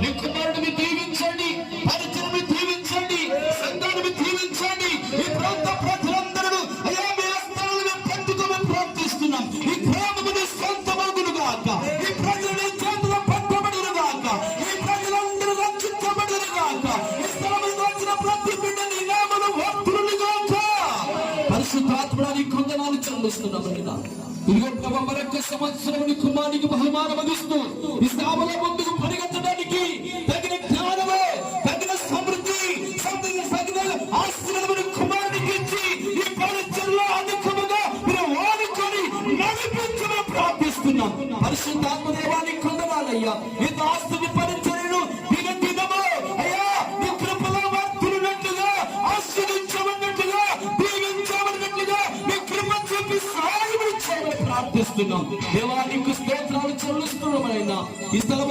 నీ కుమారుడిని దీవించండి, పరిచయని దీవించండి, సంఘాన్ని దీవించండి. ఈ ప్రాంత ప్రజలందరూ అయ్యా మీ హస్తాలను మేము పట్టుకోమని ప్రార్థిస్తున్నాం. ఈ గ్రామముని సొంతమగును గాక, ఈ ప్రజలని చేతులు పట్టబడును గాక, ఈ ప్రజలందరూ రక్షించబడును గాక, ఈ స్థలములకు వచ్చిన ప్రతి బిడ్డని నామమున వర్ధిల్లును గాక. పరిశుద్ధాత్మని కొందనాలు చెల్లిస్తున్నామయ్యా. ఇదిగో ప్రభు మరొక సంవత్సరం నీ కుమారునికి బహుమానం అందిస్తూ ఈ స్థాపన ముందుకు పరిగెత్తడానికి తగిన జ్ఞానము, తగిన సమృద్ధి, తగిన ఆశీర్వాదమును కుమారునికి ఇచ్చి ఈ పరిచయంలో అధికముగా మీరు వాడుకొని నడిపించమని ప్రార్థిస్తున్నాం. పరిశుద్ధాత్మ దేవాన్ని కొందనాలయ్యా. ఈ ఆస్తుని పరిచయను దినదినము అయ్యా నీ కృపలో వర్ధిల్లునట్లుగా, ఆశీర్వదించమన్నట్లుగా, దీవించమన్నట్లుగా నీ కృప చూపి సహాయం చేయమని ప్రార్థిస్తున్నాం. దేవా నీకు స్తోత్రాలు చెల్లిస్తున్నాం. ఈ స్థలం